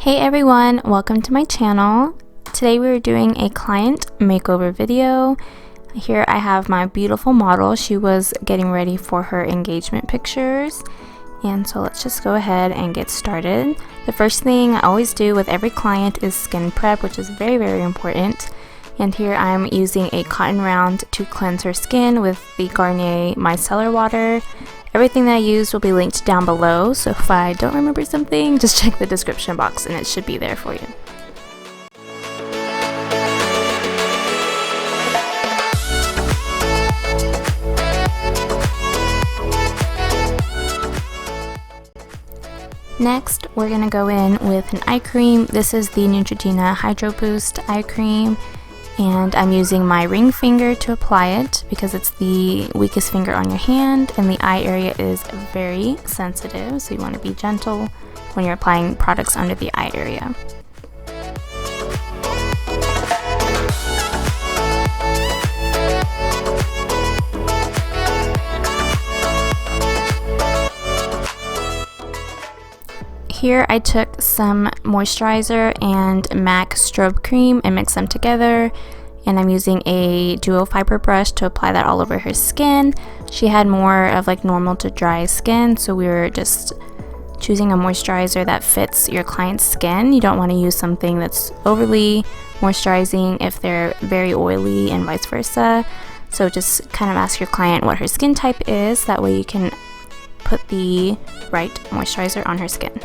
Hey everyone, welcome to my channel. Today we are doing a client makeover video. Here I have my beautiful model. She was getting ready for her engagement pictures. And so let's just go ahead and get started. The first thing I always do with every client is skin prep, which is very important. And here I'm using a cotton round to cleanse her skin with the Garnier Micellar Water. Everything that I used will be linked down below, so if I don't remember something, just check the description box and it should be there for you. Next, we're going to go in with an eye cream. This is the Neutrogena Hydroboost eye cream. And I'm using my ring finger to apply it because it's the weakest finger on your hand and the eye area is very sensitive, so you want to be gentle when you're applying products under the eye area. Here I took some moisturizer and MAC Strobe cream and mixed them together, and I'm using a duo fiber brush to apply that all over her skin. She had more of like normal to dry skin, so we were just choosing a moisturizer that fits your client's skin. You don't want to use something that's overly moisturizing if they're very oily and vice versa. So just kind of ask your client what her skin type is, that way you can put the right moisturizer on her skin.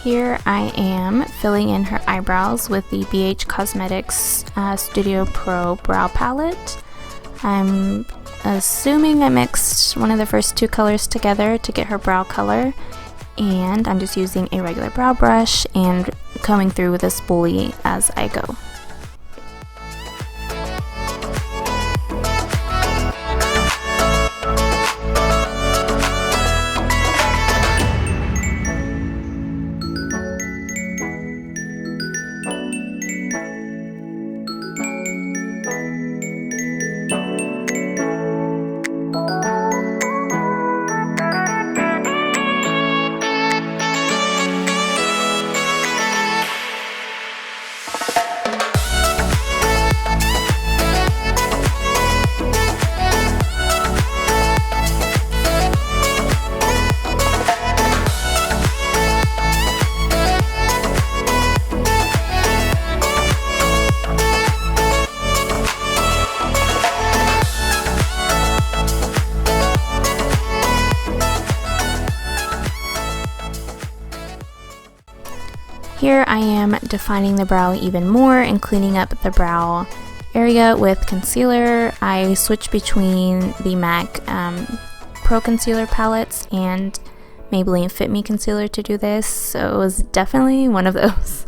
Here I am filling in her eyebrows with the BH Cosmetics Studio Pro Brow Palette. I'm assuming I mixed one of the first two colors together to get her brow color, and I'm just using a regular brow brush and combing through with a spoolie as I go. Here I am defining the brow even more and cleaning up the brow area with concealer. I switch between the MAC Pro Concealer palettes and Maybelline Fit Me concealer to do this, so it was definitely one of those.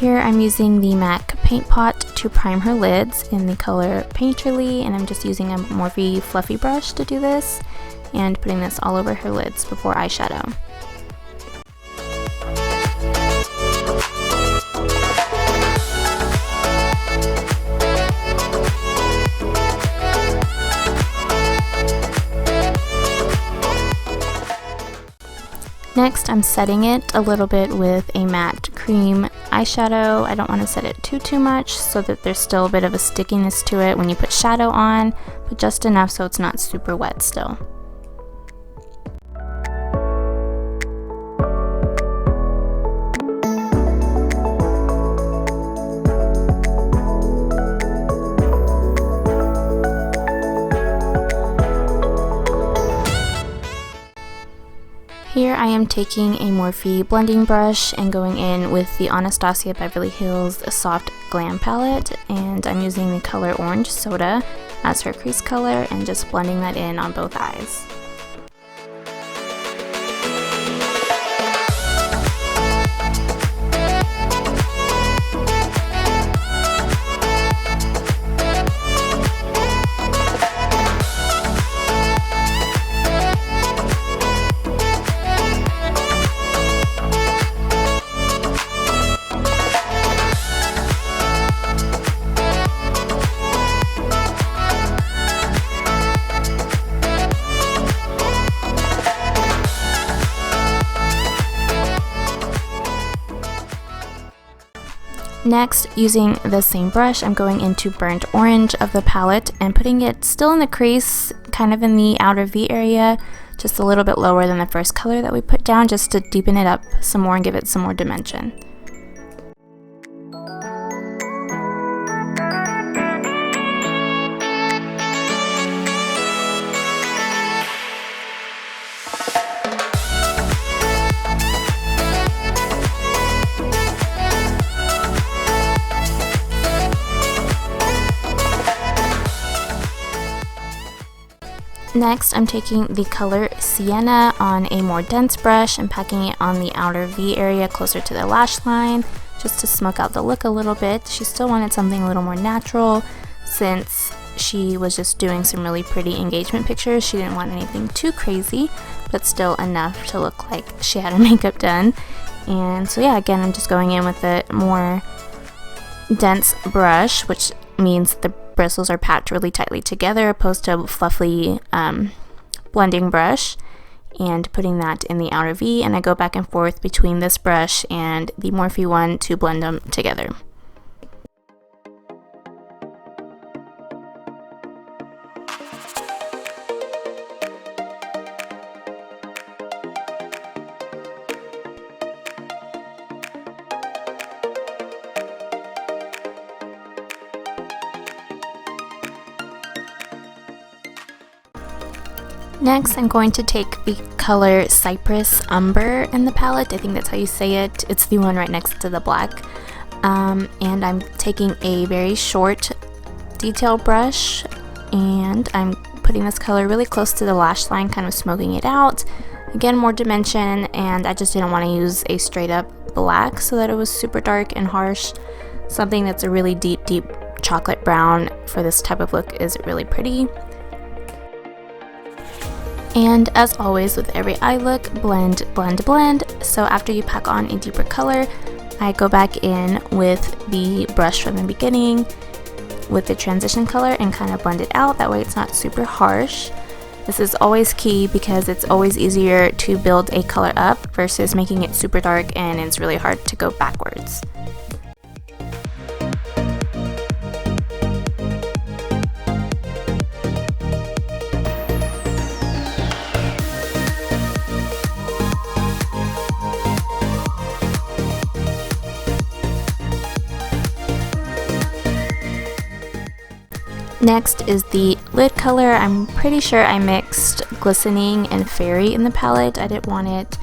Here I'm using the MAC Paint Pot to prime her lids in the color Painterly, and I'm just using a Morphe fluffy brush to do this and putting this all over her lids before eyeshadow. Next, I'm setting it a little bit with a matte cream eyeshadow. I don't want to set it too much so that there's still a bit of a stickiness to it when you put shadow on, but just enough so it's not super wet still. Here I am taking a Morphe blending brush and going in with the Anastasia Beverly Hills Soft Glam palette, and I'm using the color Orange Soda as her crease color and just blending that in on both eyes. Next, using the same brush, I'm going into Burnt Orange of the palette and putting it still in the crease, kind of in the outer V area, just a little bit lower than the first color that we put down, just to deepen it up some more and give it some more dimension. Next, I'm taking the color Sienna on a more dense brush and packing it on the outer V area closer to the lash line, just to smoke out the look a little bit. She still wanted something a little more natural since she was just doing some really pretty engagement pictures. She didn't want anything too crazy, but still enough to look like she had her makeup done. And so yeah, again, I'm just going in with a more dense brush, which means the bristles are packed really tightly together opposed to a fluffy blending brush, and putting that in the outer V, and I go back and forth between this brush and the Morphe one to blend them together. Next, I'm going to take the color Cypress Umber in the palette. I think that's how you say it. It's the one right next to the black. And I'm taking a very short detail brush, and I'm putting this color really close to the lash line, kind of smoking it out. Again, more dimension, and I just didn't want to use a straight up black so that it was super dark and harsh. Something that's a really deep chocolate brown for this type of look is really pretty. And as always with every eye look, blend, blend, blend. So after you pack on a deeper color, I go back in with the brush from the beginning with the transition color and kind of blend it out. That way it's not super harsh. This is always key because it's always easier to build a color up versus making it super dark and it's really hard to go backwards. Next is the lid color. I'm pretty sure I mixed Glistening and Fairy in the palette. I didn't want it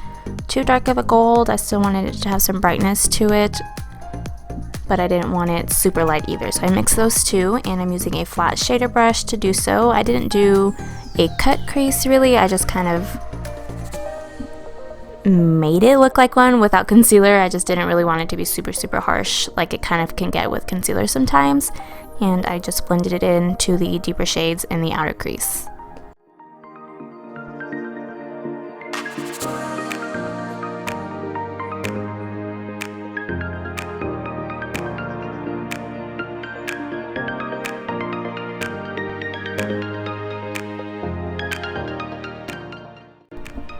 too dark of a gold. I still wanted it to have some brightness to it, but I didn't want it super light either. So I mixed those two, and I'm using a flat shader brush to do so. I didn't do a cut crease really. I just kind of made it look like one without concealer. I just didn't really want it to be super harsh like it kind of can get with concealer sometimes. And I just blended it into the deeper shades in the outer crease.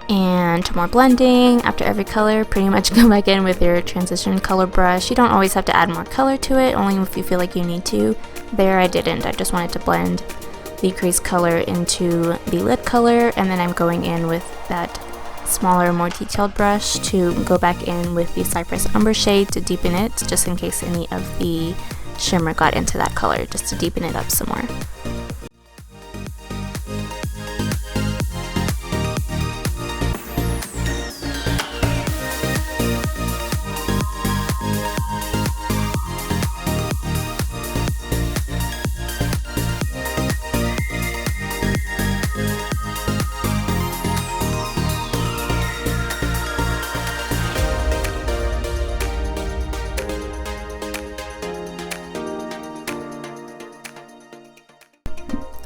And more blending. After every color, pretty much go back in with your transition color brush. You don't always have to add more color to it, only if you feel like you need to. There I didn't. I just wanted to blend the crease color into the lid color, and then I'm going in with that smaller, more detailed brush to go back in with the Cypress Umber shade to deepen it, just in case any of the shimmer got into that color, just to deepen it up some more.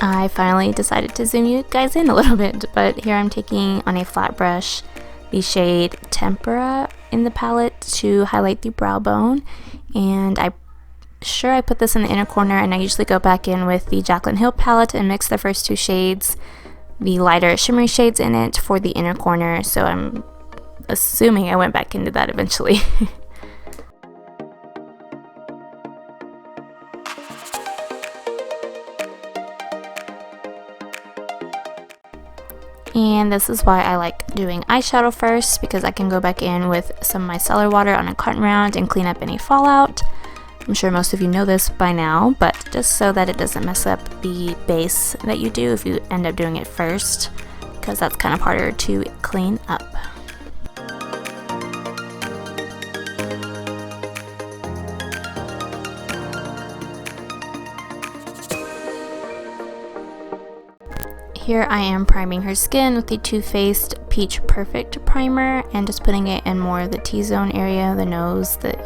I finally decided to zoom you guys in a little bit, but here I'm taking on a flat brush the shade Tempera in the palette to highlight the brow bone, and I put this in the inner corner, and I usually go back in with the Jaclyn Hill palette and mix the first two shades, the lighter shimmery shades in it, for the inner corner, so I'm assuming I went back into that eventually. And this is why I like doing eyeshadow first, because I can go back in with some of my cellar water on a cotton round and clean up any fallout. I'm sure most of you know this by now, but just so that it doesn't mess up the base that you do if you end up doing it first, because that's kind of harder to clean up. Here I am priming her skin with the Too Faced Peach Perfect primer, and just putting it in more of the T-zone area, the nose, the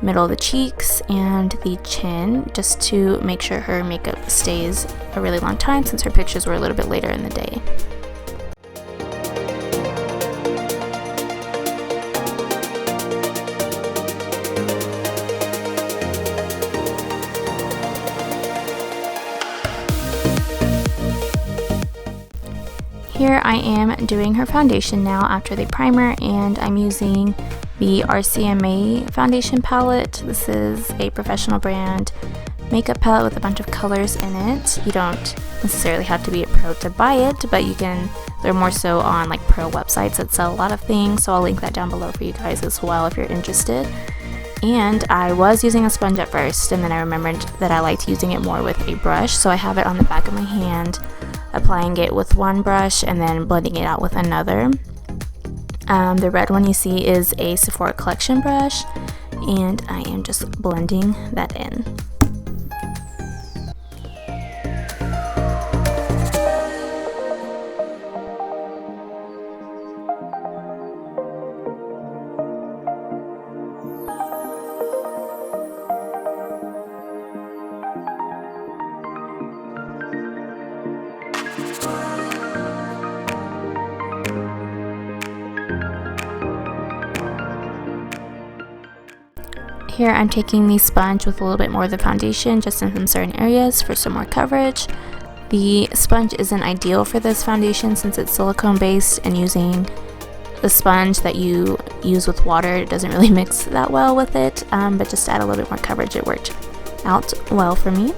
middle of the cheeks, and the chin, just to make sure her makeup stays a really long time, since her pictures were a little bit later in the day. Here I am doing her foundation now after the primer, and I'm using the RCMA foundation palette. This is a professional brand makeup palette with a bunch of colors in it. You don't necessarily have to be a pro to buy it, but you can. They're more so on like pro websites that sell a lot of things, so I'll link that down below for you guys as well if you're interested. And I was using a sponge at first, and then I remembered that I liked using it more with a brush, so I have it on the back of my hand, applying it with one brush and then blending it out with another. The red one you see is a Sephora collection brush, and I am just blending that in. Here I'm taking the sponge with a little bit more of the foundation, just in some certain areas for some more coverage. The sponge isn't ideal for this foundation since it's silicone based, and using the sponge that you use with water, it doesn't really mix that well with it, but just to add a little bit more coverage, it worked out well for me.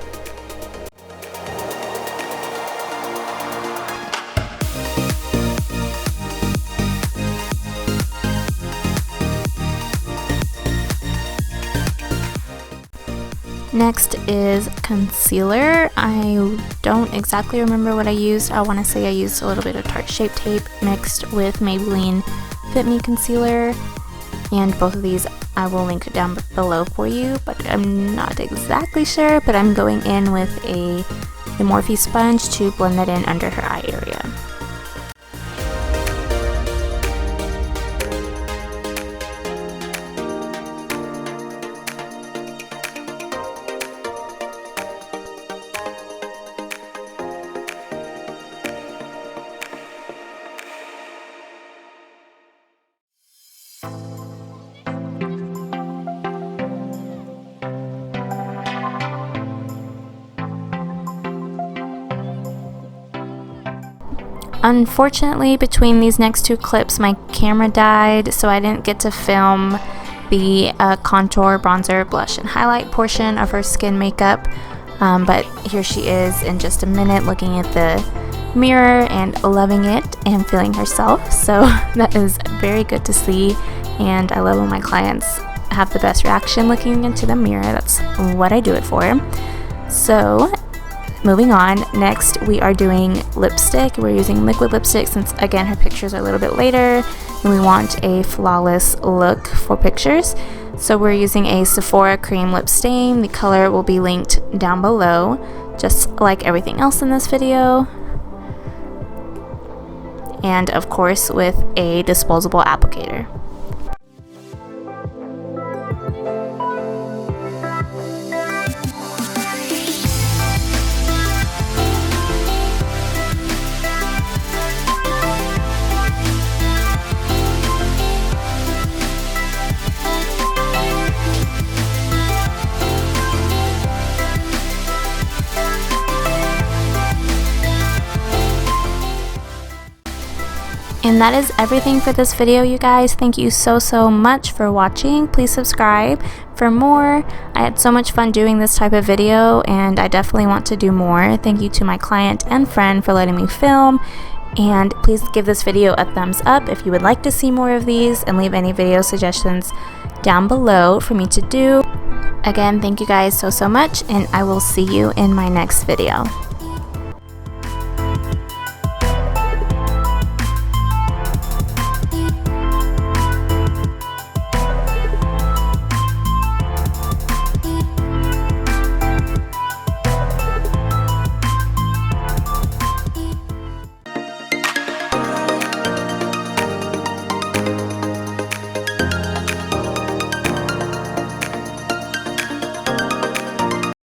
Next is concealer. I don't exactly remember what I used. I want to say I used a little bit of Tarte Shape Tape mixed with Maybelline Fit Me concealer, and both of these I will link down below for you, but I'm not exactly sure. But I'm going in with a Morphe sponge to blend that in under her eye area. Unfortunately, between these next two clips, my camera died, so I didn't get to film the contour, bronzer, blush, and highlight portion of her skin makeup. But here she is in just a minute, looking at the mirror and loving it and feeling herself. So that is very good to see, and I love when my clients have the best reaction looking into the mirror. That's what I do it for. So moving on, next we are doing lipstick. We're using liquid lipstick since, again, her pictures are a little bit later and we want a flawless look for pictures. So we're using a Sephora cream lip stain. The color will be linked down below, just like everything else in this video. And of course with a disposable applicator. And that is everything for this video, you guys. Thank you so much for watching. Please subscribe for more. I had so much fun doing this type of video, and I definitely want to do more. Thank you to my client and friend for letting me film. And please give this video a thumbs up if you would like to see more of these, and leave any video suggestions down below for me to do. Again, thank you guys so much, and I will see you in my next video.